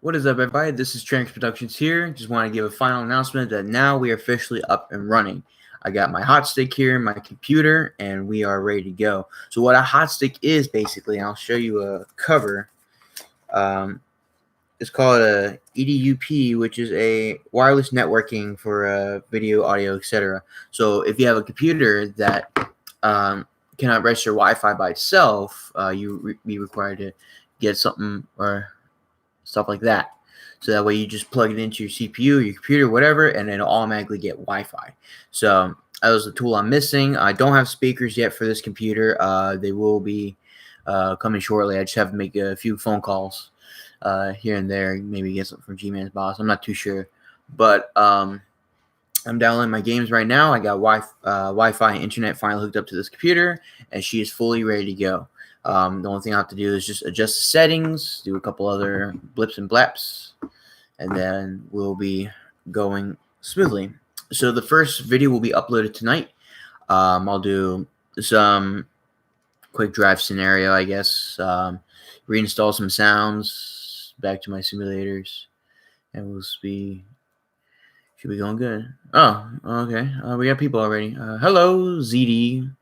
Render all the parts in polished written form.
What is up, everybody? This is Tranx Productions here. Just want to give a final announcement that now we are officially up and running. I got my hot stick here, my computer, and we are ready to go. So what a hot stick is basically, I'll show you a cover. It's called a EDUP, which is a wireless networking for video, audio, etc. So if you have a computer that cannot register Wi-Fi by itself, be required to get something or stuff like that. So that way you just plug it into your CPU, your computer, whatever, and it'll automatically get Wi-Fi. So that was the tool I'm missing. I don't have speakers yet for this computer. They will be coming shortly. I just have to make a few phone calls here and there, maybe get something from G-Man's boss. I'm not too sure. But I'm downloading my games right now. I got Wi-Fi and internet finally hooked up to this computer, and she is fully ready to go. The only thing I have to do is just adjust the settings, do a couple other blips and blaps, and then we'll be going smoothly. So the first video will be uploaded tonight. I'll do some quick drive scenario, I guess. Reinstall some sounds back to my simulators, and we'll be should be going good. Oh, okay. We got people already. Hello, ZD,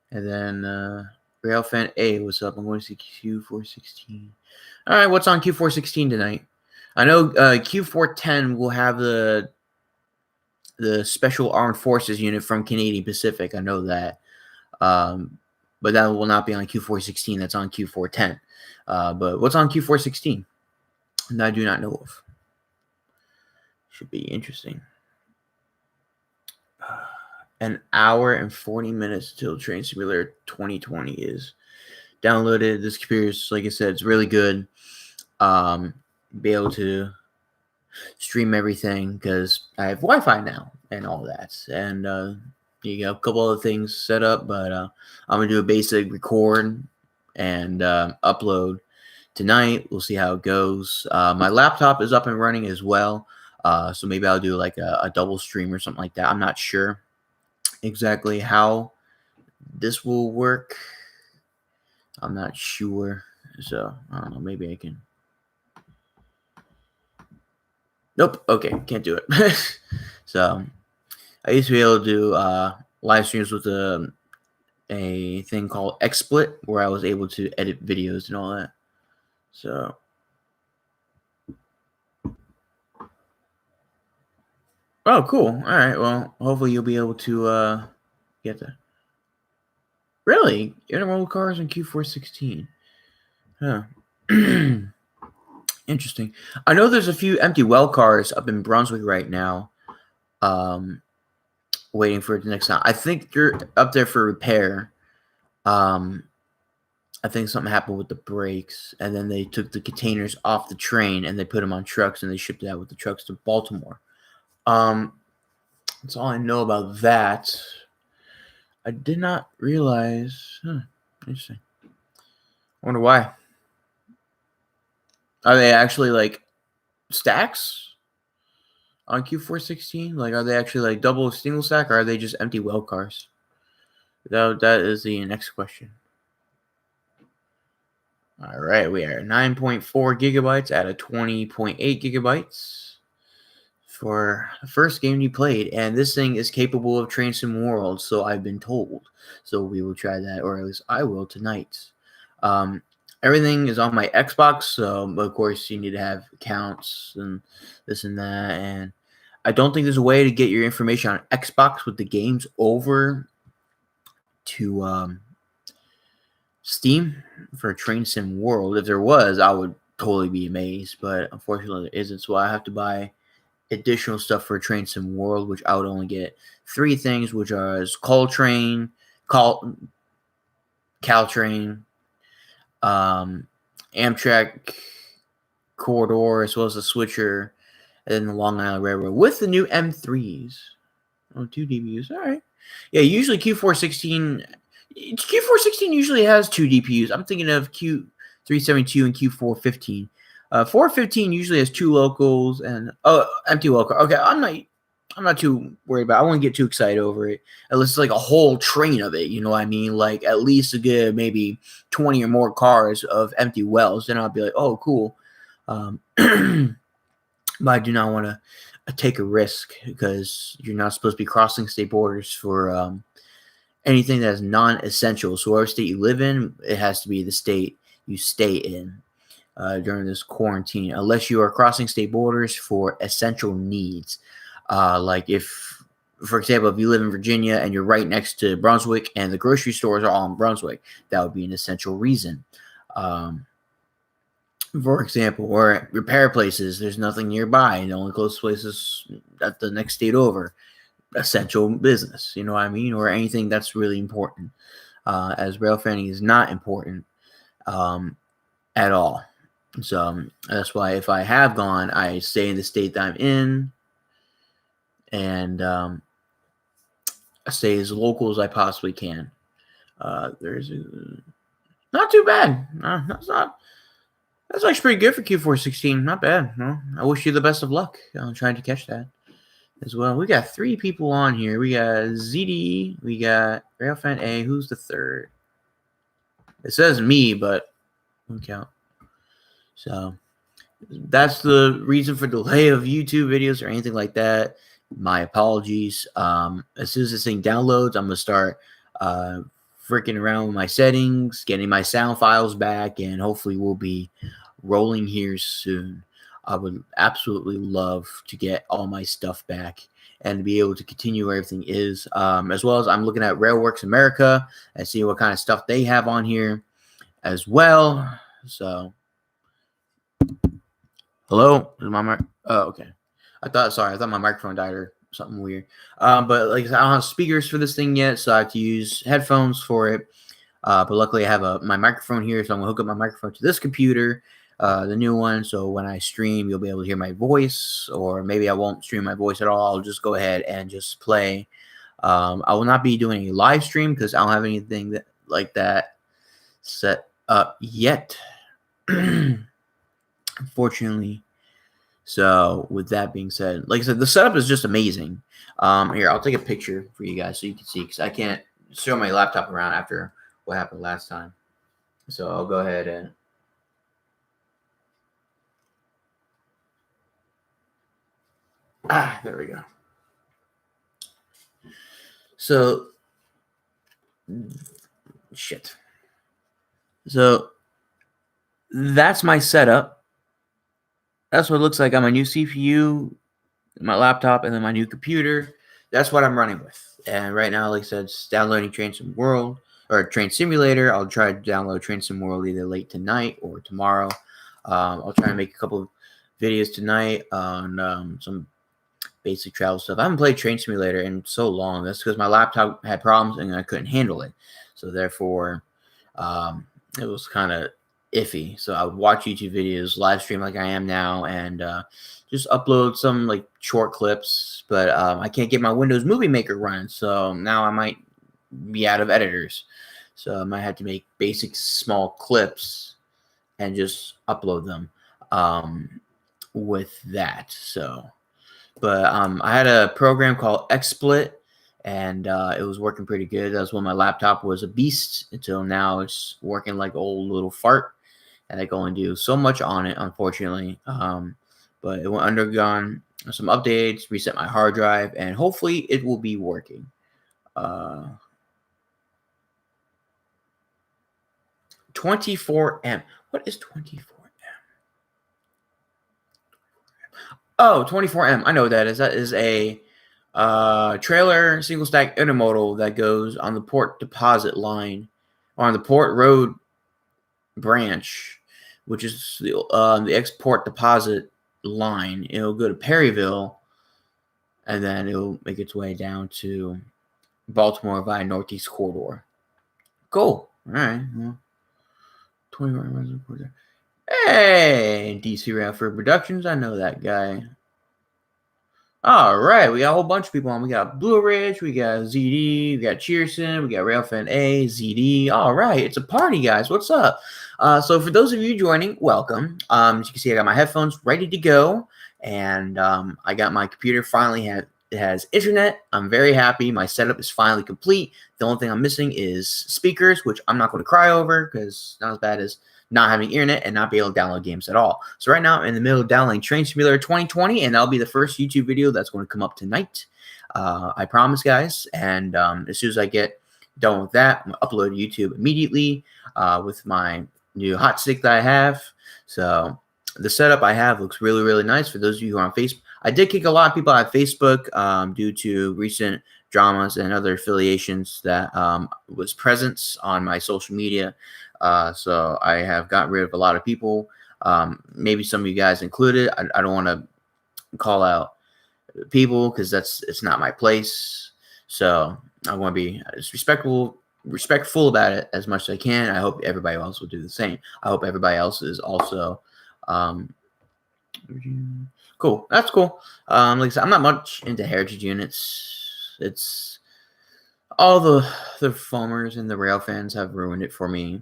and then Rail Fan A, what's up? I'm going to see Q416. All right, what's on Q416 tonight? I know Q410 will have the Special Armed Forces unit from Canadian Pacific. I know that. But that will not be on Q416. That's on Q410. But what's on Q416? I do not know of. Should be interesting. An hour and 40 minutes till Train Simulator 2020 is downloaded. This computer is, like I said, it's really good. Be able to stream everything because I have Wi-Fi now and all that. And you got a couple other things set up, but I'm gonna do a basic record and upload tonight. We'll see how it goes. My laptop is up and running as well, so maybe I'll do like a double stream or something like that. I'm not sure exactly how this will work. I'm not sure, so I don't know. Maybe I can. Nope. Okay, can't do it. So I used to be able to do live streams with a thing called XSplit, where I was able to edit videos and all that. So oh, cool. All right. Well, hopefully you'll be able to get that. Really? Intermodal cars in Q416. Huh. Interesting. I know there's a few empty well cars up in Brunswick right now, waiting for the next time. I think they're up there for repair. I think something happened with the brakes, and then they took the containers off the train and they put them on trucks and they shipped it out with the trucks to Baltimore. That's all I know about that. I did not realize. Interesting. I wonder why. Are they actually like stacks on Q416? Like, are they actually like double single stack, or are they just empty well cars? That is the next question. All right, we are 9.4 gigabytes out of 20.8 gigabytes for the first game you played, and this thing is capable of Train Sim World, so I've been told. So we will try that, or at least I will tonight. Everything is on my Xbox, so of course you need to have accounts and this and that, and I don't think there's a way to get your information on Xbox with the games over to Steam for Train Sim World. If there was, I would totally be amazed, but unfortunately there isn't, so I have to buy additional stuff for Train Sim World, which I would only get 3 things, which are Caltrain, Amtrak Corridor, as well as the Switcher, and then the Long Island Railroad with the new M3s. Oh, 2 DPUs. All right. Yeah, usually Q416 usually has 2 DPUs. I'm thinking of Q372 and Q415. 415 usually has 2 locals and empty well car. Okay, I'm not too worried about it. I wouldn't get too excited over it. Unless it's like a whole train of it, you know what I mean? Like at least a good maybe 20 or more cars of empty wells. Then I'll be like, oh, cool. But I do not want to take a risk because you're not supposed to be crossing state borders for anything that is non-essential. So whatever state you live in, it has to be the state you stay in during this quarantine, unless you are crossing state borders for essential needs. Like if, for example, if you live in Virginia and you're right next to Brunswick and the grocery stores are all in Brunswick, that would be an essential reason. For example, or repair places, there's nothing nearby. The only close places at the next state over. Essential business, you know what I mean? Or anything that's really important. As rail fanning is not important at all. So that's why if I have gone, I stay in the state that I'm in and I stay as local as I possibly can. There's not too bad. That's actually pretty good for Q416. Not bad. No, I wish you the best of luck trying to catch that as well. We got 3 people on here. We got ZD. We got Railfan A. Who's the third? It says me, but don't count. So that's the reason for delay of YouTube videos or anything like that. My apologies. As soon as this thing downloads, I'm gonna start freaking around with my settings, getting my sound files back, and hopefully we'll be rolling here soon. I would absolutely love to get all my stuff back and to be able to continue where everything is. As well as I'm looking at Railworks America and see what kind of stuff they have on here as well. So, hello? Is my mic? Oh, okay. I thought my microphone died or something weird. But like I said, I don't have speakers for this thing yet, so I have to use headphones for it. But luckily I have my microphone here, so I'm gonna hook up my microphone to this computer, the new one. So when I stream, you'll be able to hear my voice, or maybe I won't stream my voice at all. I'll just go ahead and just play. I will not be doing a live stream because I don't have anything like that set up yet, unfortunately. So with that being said, like I said, the setup is just amazing. Here, I'll take a picture for you guys so you can see, because I can't show my laptop around after what happened last time. So I'll go ahead and there we go. So shit. So that's my setup. That's what it looks like on my new CPU, my laptop, and then my new computer. That's what I'm running with. And right now, like I said, it's downloading Train Sim World or Train Simulator. I'll try to download Train Sim World either late tonight or tomorrow. I'll try and make a couple of videos tonight on some basic travel stuff. I haven't played Train Simulator in so long. That's because my laptop had problems and I couldn't handle it. So therefore, it was kind of iffy. So I would watch YouTube videos, live stream like I am now, and just upload some like short clips. But I can't get my Windows Movie Maker running, so now I might be out of editors. So I might have to make basic small clips and just upload them with that. So, but I had a program called XSplit, and it was working pretty good. That's when my laptop was a beast until now it's working like old little fart. And I can only do so much on it, unfortunately. But it will undergone some updates, reset my hard drive, and hopefully it will be working. 24M. What is 24M? Oh, 24M. I know what that is. That is a trailer single stack intermodal that goes on the Port Deposit line, or on the Port Road branch, which is the Export Deposit line. It'll go to Perryville, and then it'll make its way down to Baltimore via Northeast Corridor. Cool. All right. Well, 21. Hey, DC Railford Productions. I know that guy. All right, we got a whole bunch of people on. We got Blue Ridge, we got ZD, we got Cheerson, we got Railfan A, ZD. All right, it's a party, guys. What's up? So for those of you joining, welcome. As you can see, I got my headphones ready to go, and I got my computer finally had It has internet. I'm very happy. My setup is finally complete. The only thing I'm missing is speakers, which I'm not going to cry over because not as bad as not having internet and not be able to download games at all. So right now I'm in the middle of downloading Train Simulator 2020, and that'll be the first YouTube video that's going to come up tonight. I promise, guys. And as soon as I get done with that, I'm going to upload to YouTube immediately with my new hot stick that I have. So the setup I have looks really, really nice. For those of you who are on Facebook, I did kick a lot of people out of Facebook due to recent dramas and other affiliations that was presence on my social media. So I have got rid of a lot of people, maybe some of you guys included. I don't want to call out people because it's not my place. So I want to be as respectful about it as much as I can. I hope everybody else will do the same. I hope everybody else is also cool. That's cool. Like I said, I'm not much into heritage units. It's all the foamers and the rail fans have ruined it for me.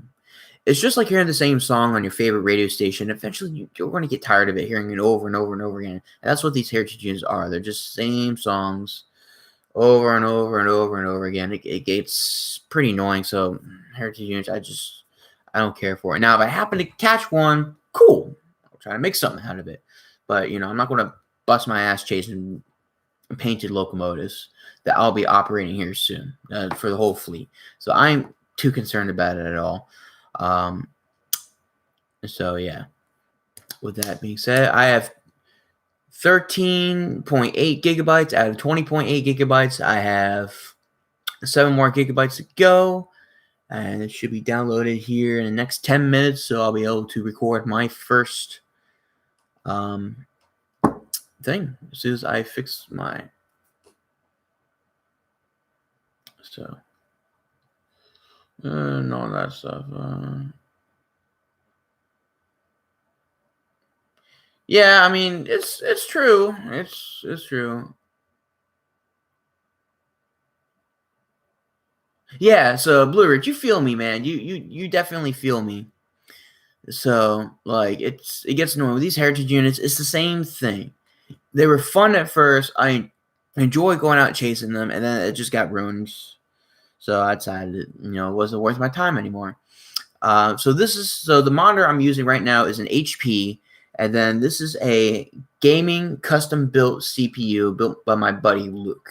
It's just like hearing the same song on your favorite radio station. Eventually, you're going to get tired of it, hearing it over and over and over again. And that's what these heritage units are. They're just same songs over and over and over and over again. It gets pretty annoying. So heritage units, I don't care for it. Now, if I happen to catch one, cool. I'll try to make something out of it. But, I'm not going to bust my ass chasing painted locomotives that I'll be operating here soon for the whole fleet. So I ain't too concerned about it at all. So yeah, with that being said, I have 13.8 gigabytes out of 20.8 gigabytes. I have 7 more gigabytes to go, and it should be downloaded here in the next 10 minutes. So I'll be able to record my first thing as soon as I fix my and all that stuff. Yeah, I mean it's true. It's true. Yeah, so Blue Ridge, you feel me, man. You definitely feel me. So like it gets annoying with these heritage units. It's the same thing. They were fun at first. I enjoy going out chasing them, and then it just got ruined. So I decided it wasn't worth my time anymore. So the monitor I'm using right now is an HP, and then this is a gaming custom built CPU built by my buddy Luke.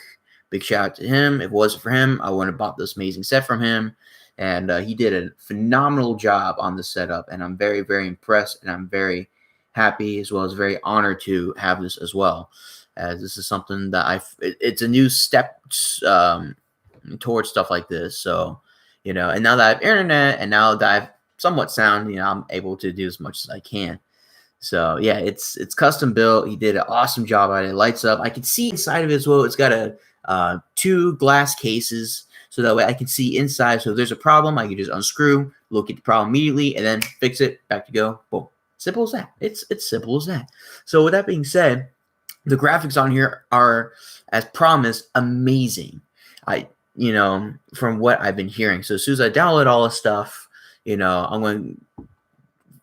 Big shout out to him. If it wasn't for him, I wouldn't have bought this amazing set from him. And he did a phenomenal job on the setup, and I'm very, very impressed, and I'm very happy as well as very honored to have this as well. As this is something that it's a new step towards stuff like this. So, and now that I have internet and now that I've somewhat sound, I'm able to do as much as I can. So yeah, it's custom built. He did an awesome job on it. It lights up. I can see inside of it as well. It's got a 2 glass cases, so that way I can see inside. So if there's a problem, I can just unscrew, look at the problem immediately, and then fix it. Back to go. Boom. Simple as that. It's simple as that. So with that being said, the graphics on here are, as promised, amazing. From what I've been hearing. So as soon as I download all this stuff, I'm going to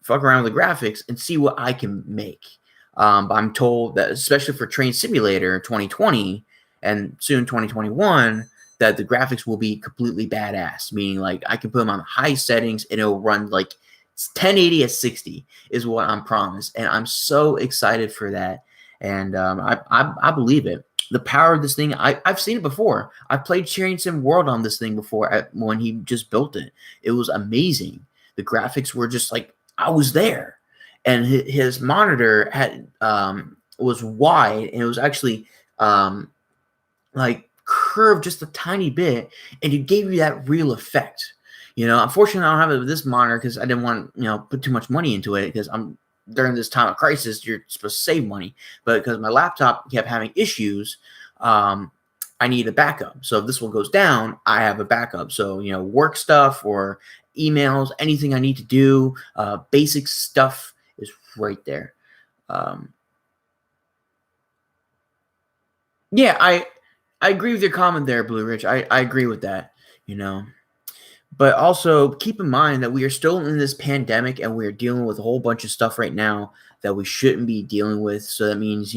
fuck around with the graphics and see what I can make. I'm told that, especially for Train Simulator 2020 and soon 2021, that the graphics will be completely badass. Meaning, like, I can put them on high settings and it'll run like 1080 at 60 is what I'm promised, and I'm so excited for that. And I believe it. The power of this thing, I've seen it before. I've played Train Sim World on this thing before when he just built it. It was amazing. The graphics were just like, I was there. And his monitor was wide, and it was actually like curved just a tiny bit, and it gave you that real effect. Unfortunately, I don't have it with this monitor because I didn't want put too much money into it, because during this time of crisis, you're supposed to save money. But because my laptop kept having issues, I need a backup. So if this one goes down, I have a backup. So, work stuff or emails, anything I need to do, basic stuff is right there. Yeah, I agree with your comment there, Blue Ridge. I agree with that, But also keep in mind that we are still in this pandemic, and we're dealing with a whole bunch of stuff right now that we shouldn't be dealing with. So that means,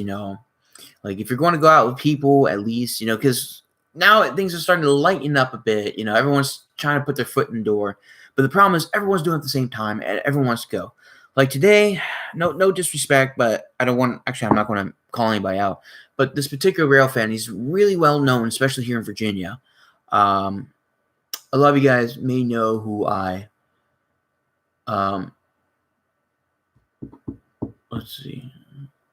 Like if you're going to go out with people, at least, because now things are starting to lighten up a bit. Everyone's trying to put their foot in the door. But the problem is everyone's doing it at the same time and everyone wants to go. Like today, no disrespect, but I'm not going to call anybody out. But this particular rail fan, he's really well known, especially here in Virginia. A lot of you guys may know who let's see.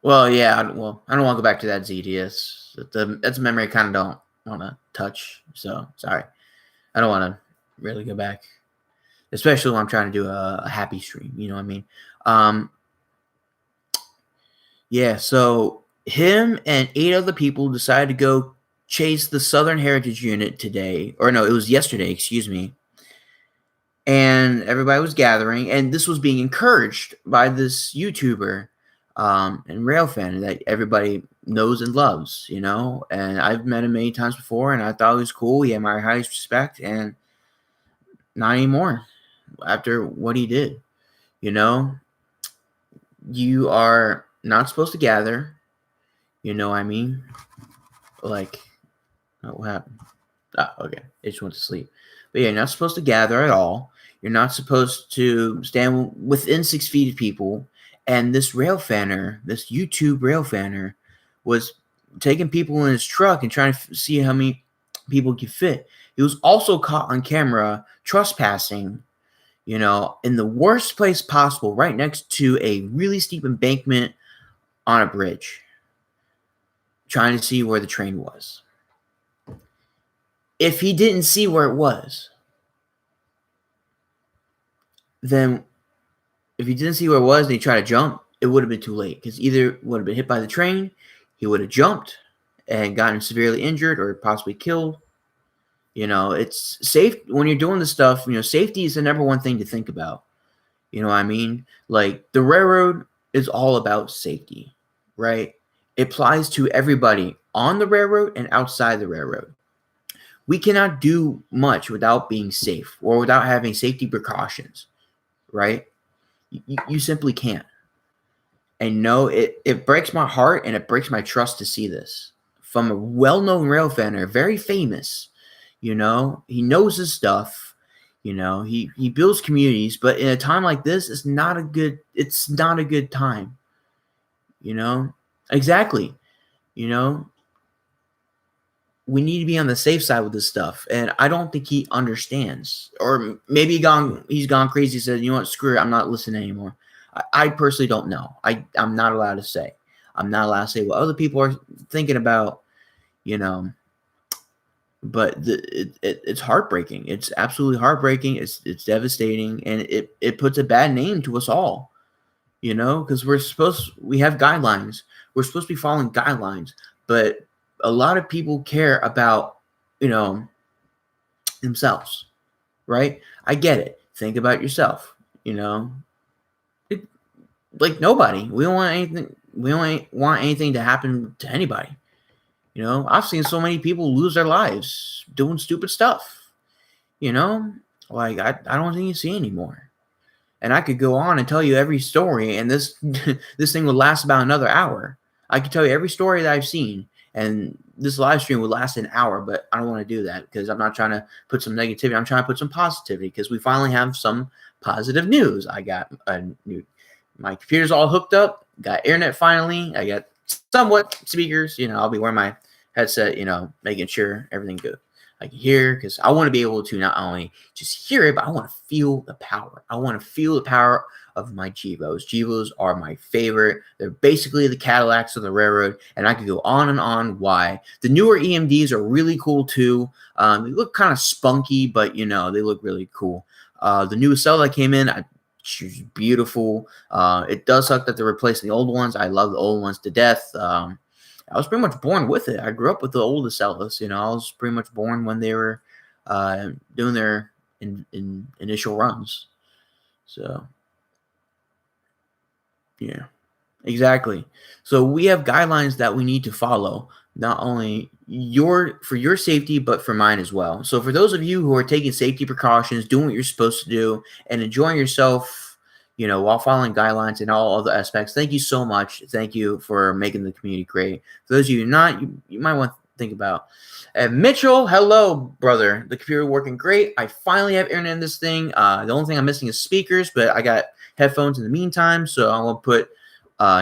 Well, yeah, I don't want to go back to that ZDS. That's a memory I kind of don't want to touch. So, sorry. I don't want to really go back. Especially when I'm trying to do a happy stream. You know what I mean? Yeah, so him and 8 other people decided to go chase the Southern Heritage Unit today. Or no, it was yesterday, excuse me. And everybody was gathering. And this was being encouraged by this YouTuber and railfan that everybody knows and loves, And I've met him many times before, and I thought he was cool. He had my highest respect, and not anymore after what he did. You are not supposed to gather. You know what I mean? Like, what happened? Oh, okay. It just went to sleep. But yeah, you're not supposed to gather at all. You're not supposed to stand within 6 feet of people. And this railfanner, this YouTube railfanner, was taking people in his truck and trying to see how many people could fit. He was also caught on camera trespassing, in the worst place possible, right next to a really steep embankment on a bridge, trying to see where the train was. If he didn't see where it was, then if he didn't see where it was and he tried to jump, it would have been too late, because either would have been hit by the train, he would have jumped and gotten severely injured or possibly killed. It's safe when you're doing this stuff. Safety is the number one thing to think about. You know what I mean? Like, the railroad is all about safety, right? It applies to everybody on the railroad and outside the railroad. We cannot do much without being safe or without having safety precautions, right? You simply can't. And no, it breaks my heart and it breaks my trust to see this from a well-known railfanner, very famous. He knows his stuff. He builds communities, but in a time like this, it's not a good time. Exactly. We need to be on the safe side with this stuff, and I don't think he understands. Or maybe he's gone crazy. He said, "You know what? Screw it. I'm not listening anymore." I personally don't know. I'm not allowed to say. I'm not allowed to say what other people are thinking about. But it's heartbreaking. It's absolutely heartbreaking. It's devastating, and it puts a bad name to us all. Because we have guidelines. We're supposed to be following guidelines, but a lot of people care about, themselves, right? I get it. Think about yourself, like nobody. We don't want anything. We don't want anything to happen to anybody. I've seen so many people lose their lives doing stupid stuff. Like I don't think you see anymore. And I could go on and tell you every story, and this this thing would last about another hour. I could tell you every story that I've seen, and this live stream would last an hour, but I don't want to do that because I'm not trying to put some negativity. I'm trying to put some positivity because we finally have some positive news. I got my computer's all hooked up, got internet finally. I got somewhat speakers. I'll be wearing my headset, making sure everything good. I can hear, because I want to be able to not only just hear it, but I want to feel the power. I want to feel the power of my Gevos. Gevos are my favorite. They're basically the Cadillacs of the railroad, and I could go on and on why. The newer EMDs are really cool too. They look kind of spunky, but they look really cool. The new cell that came in, she's beautiful. It does suck that they're replacing the old ones. I love the old ones to death. I was pretty much born with it. I grew up with the old Acellas. I was pretty much born when they were doing their initial runs. So, yeah, exactly. So we have guidelines that we need to follow, not only for your safety, but for mine as well. So for those of you who are taking safety precautions, doing what you're supposed to do, and enjoying yourself, while following guidelines and all other aspects. Thank you so much. Thank you for making the community great. For those of you not, you might want to think about. Mitchell, hello, brother. The computer working great. I finally have internet in this thing. The only thing I'm missing is speakers, but I got headphones in the meantime, so I'm going to put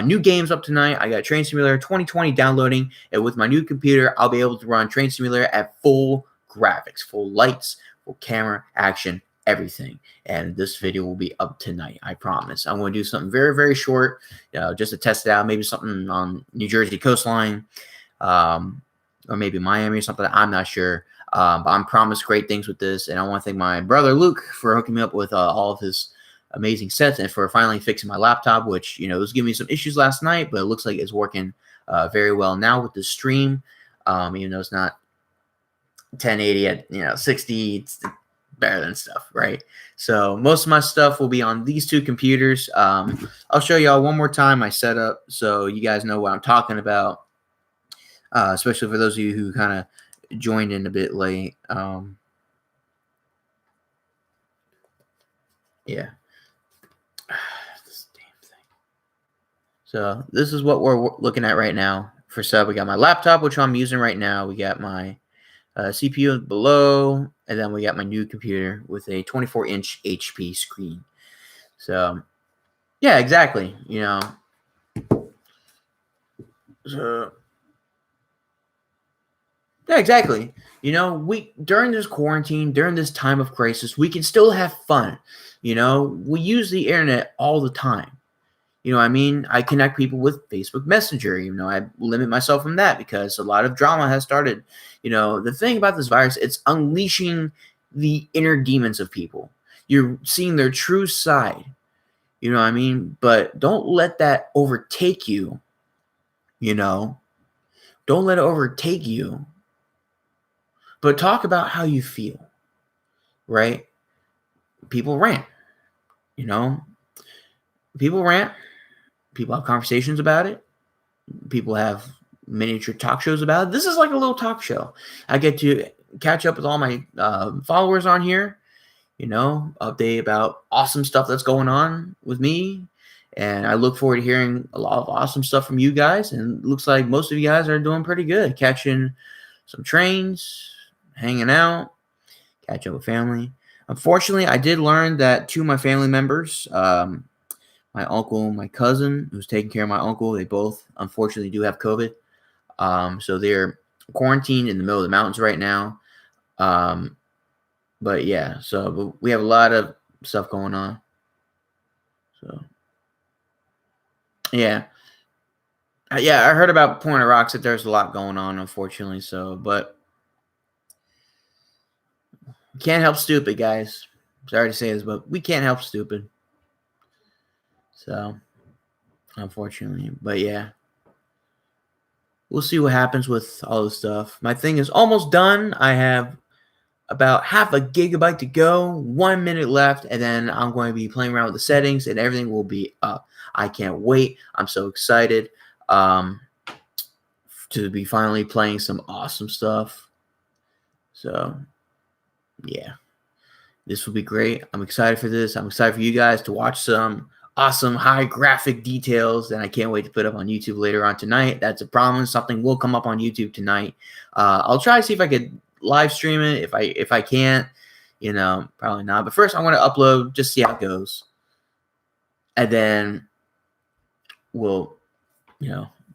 new games up tonight. I got Train Simulator 2020 downloading, and with my new computer, I'll be able to run Train Simulator at full graphics, full lights, full camera, action, everything. And this video will be up tonight, I promise. I'm going to do something very, very short, just to test it out. Maybe something on New Jersey coastline, or maybe Miami or something. I'm not sure. But I'm promised great things with this. And I want to thank my brother Luke for hooking me up with all of his amazing sets and for finally fixing my laptop, which, was giving me some issues last night, but it looks like it's working very well now with the stream. Even though it's not 1080 at 60, it's better than stuff, right? So most of my stuff will be on these two computers. I'll show y'all one more time my setup so you guys know what I'm talking about, especially for those of you who kind of joined in a bit late. Yeah. This damn thing. So this is what we're looking at right now. First up, we got my laptop, which I'm using right now. We got my CPU below, and then we got my new computer with a 24-inch HP screen. So, yeah, exactly. So, yeah, exactly. We during this quarantine, during this time of crisis, we can still have fun. We use the internet all the time. I connect people with Facebook Messenger. I limit myself from that because a lot of drama has started. The thing about this virus, it's unleashing the inner demons of people. You're seeing their true side. But don't let that overtake you. Don't let it overtake you. But talk about how you feel, right? People rant. People rant. People have conversations about it. People have miniature talk shows about it. This is like a little talk show. I get to catch up with all my followers on here, update about awesome stuff that's going on with me. And I look forward to hearing a lot of awesome stuff from you guys. And it looks like most of you guys are doing pretty good. Catching some trains, hanging out, catch up with family. Unfortunately, I did learn that two of my family members, my uncle, my cousin, who's taking care of my uncle, they both unfortunately do have COVID. So they're quarantined in the middle of the mountains right now. But yeah, but we have a lot of stuff going on. So yeah. I heard about Point of Rocks that there's a lot going on, unfortunately. But can't help stupid, guys. Sorry to say this, but we can't help stupid. So, unfortunately. But yeah. We'll see what happens with all this stuff. My thing is almost done. I have about half a gigabyte to go, 1 minute left, and then I'm going to be playing around with the settings and everything will be up. I can't wait. I'm so excited to be finally playing some awesome stuff. So, yeah. This will be great. I'm excited for this. I'm excited for you guys to watch some awesome high graphic details, and I can't wait to put up on YouTube later on tonight. That's a promise. Something will come up on YouTube tonight. I'll try to see if I could live stream it. If I can't, probably not. But first, I want to upload, just see how it goes, and then we'll,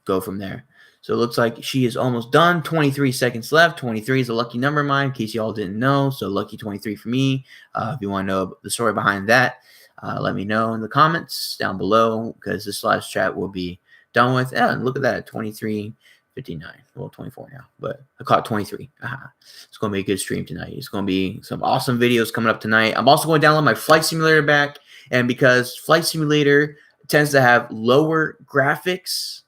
go from there. So it looks like she is almost done. 23 seconds left. 23 is a lucky number of mine, in case you all didn't know. So lucky 23 for me. If you want to know the story behind that, let me know in the comments down below, because this live chat will be done with. And look at that, 23:59. Well, 24 now, but I caught 23. It's going to be a good stream tonight. It's going to be some awesome videos coming up tonight. I'm also going to download my Flight Simulator back, and because Flight Simulator tends to have lower graphics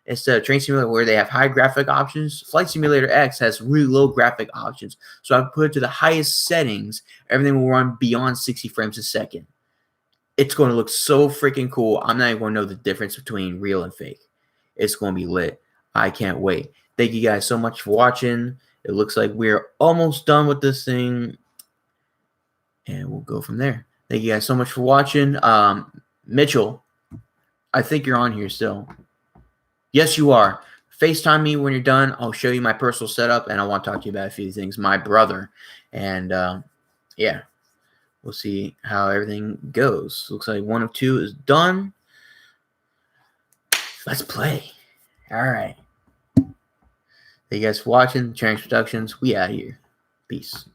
instead of Train Simulator where they have high graphic options, Flight Simulator X has really low graphic options. So I've put it to the highest settings. Everything will run beyond 60 frames a second. It's going to look so freaking cool. I'm not even going to know the difference between real and fake. It's going to be lit. I can't wait. Thank you guys so much for watching. It looks like we're almost done with this thing, and we'll go from there. Thank you guys so much for watching. Mitchell, I think you're on here still. Yes, you are. FaceTime me when you're done. I'll show you my personal setup, and I want to talk to you about a few things. My brother, and yeah, we'll see how everything goes. Looks like 1 of 2 is done. Let's play. All right. Thank you guys for watching. Change Productions. We out here. Peace.